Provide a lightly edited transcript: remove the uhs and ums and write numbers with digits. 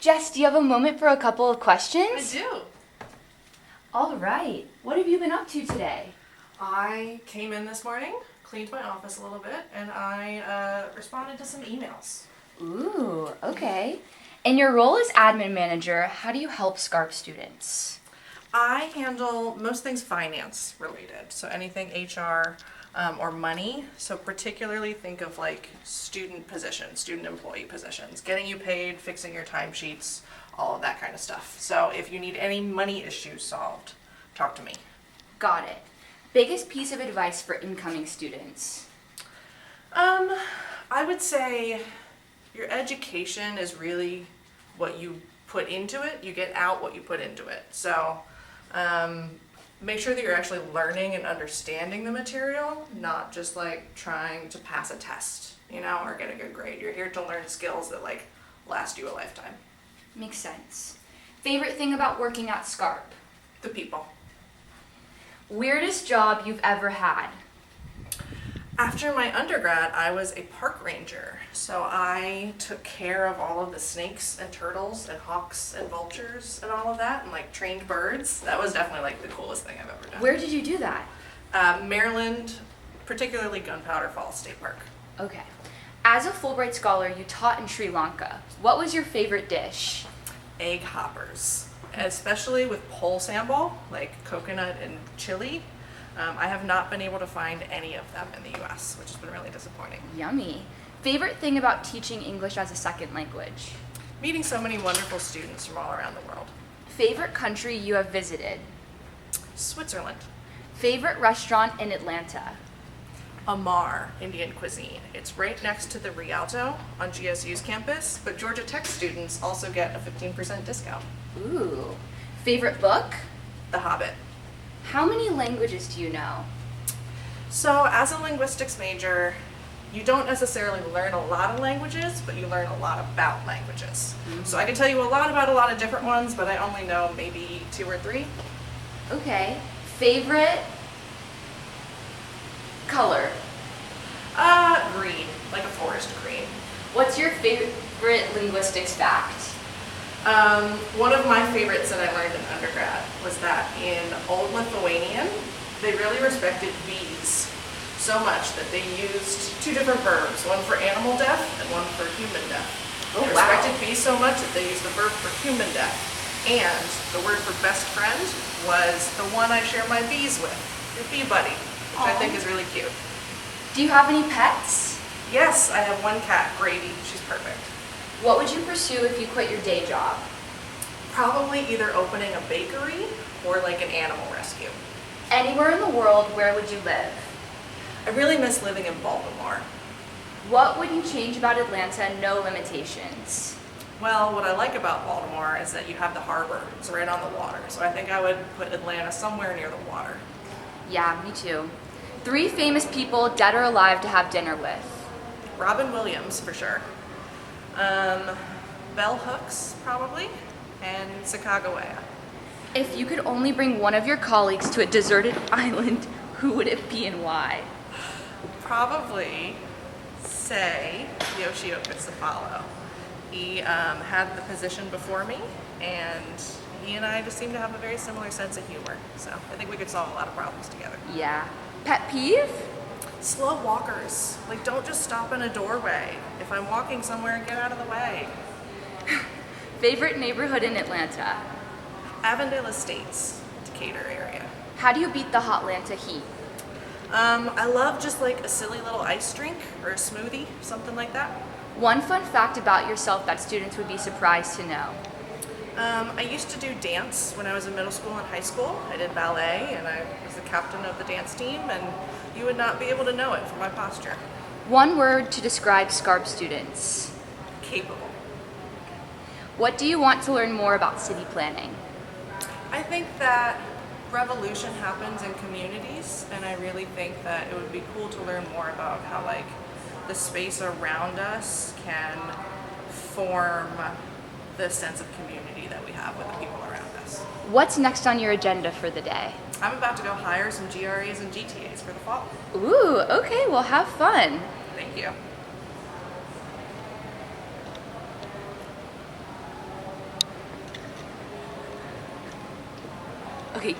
Jess, do you have a moment for a couple of questions? I do. All right. What have you been up to today? I came in this morning, cleaned my office a little bit, and I responded to some emails. Ooh, okay. In your role as admin manager, how do you help SCaRP students? I handle most things finance related, so anything HR or money. So particularly think of like student positions, student employee positions, getting you paid, fixing your timesheets, all of that kind of stuff. So if you need any money issues solved, talk to me. Got it. Biggest piece of advice for incoming students? I would say your education is really what you put into it. You get out what you put into it. So make sure that you're actually learning and understanding the material, not just like trying to pass a test, or get a good grade. You're here to learn skills that like last you a lifetime. Makes sense. Favorite thing about working at SCaRP? The people. Weirdest job you've ever had? After my undergrad, I was a park ranger. So I took care of all of the snakes and turtles and hawks and vultures and all of that, and like trained birds. That was definitely like the coolest thing I've ever done. Where did you do that? Maryland, particularly Gunpowder Falls State Park. Okay. As a Fulbright scholar, you taught in Sri Lanka. What was your favorite dish? Egg hoppers, especially with pole sambal, like coconut and chili. I have not been able to find any of them in the US, which has been really disappointing. Yummy. Favorite thing about teaching English as a second language? Meeting so many wonderful students from all around the world. Favorite country you have visited? Switzerland. Favorite restaurant in Atlanta? Amar Indian cuisine. It's right next to the Rialto on GSU's campus, but Georgia Tech students also get a 15% discount. Ooh. Favorite book? The Hobbit. How many languages do you know? So as a linguistics major, you don't necessarily learn a lot of languages, but you learn a lot about languages. So I can tell you a lot about a lot of different ones, but I only know maybe 2 or 3. Okay. Favorite color? Green, like a forest green. What's your favorite linguistics fact? One of my favorites that I learned in undergrad was that in Old Lithuanian, they really respected bees so much that they used 2 different verbs, one for animal death and one for human death. Oh, They wow. respected bees so much that they used the verb for human death. And the word for best friend was the one I share my bees with, your bee buddy, which I Aw. think is really cute. Do you have any pets? Yes, I have one cat, Grady. She's perfect. What would you pursue if you quit your day job? Probably either opening a bakery or like an animal rescue. Anywhere in the world, where would you live? I really miss living in Baltimore. What would you change about Atlanta? No limitations. Well, what I like about Baltimore is that you have the harbor. It's right on the water. So I think I would put Atlanta somewhere near the water. Yeah, me too. 3 famous people, dead or alive, to have dinner with. Robin Williams, for sure. Bell Hooks, probably. And Sacagawea. If you could only bring one of your colleagues to a deserted island, who would it be and why? Probably say Yoshio Kutsufalo. He had the position before me, and he and I just seem to have a very similar sense of humor. So I think we could solve a lot of problems together. Yeah. Pet peeve? Slow walkers. Like, don't just stop in a doorway. If I'm walking somewhere, get out of the way. Favorite neighborhood in Atlanta? Avondale Estates, Decatur area. How do you beat the Hotlanta heat? I love just like a silly little ice drink or a smoothie, something like that. One fun fact about yourself that students would be surprised to know. I used to do dance when I was in middle school and high school. I did ballet and I was the captain of the dance team, and you would not be able to know it from my posture. One word to describe SCaRP students. Capable. What do you want to learn more about city planning? I think that revolution happens in communities, and I really think that it would be cool to learn more about how like the space around us can form the sense of community that we have with the people around us. What's next on your agenda for the day? I'm about to go hire some GREs and GTAs for the fall. Ooh, okay, well have fun. Thank you. Okay.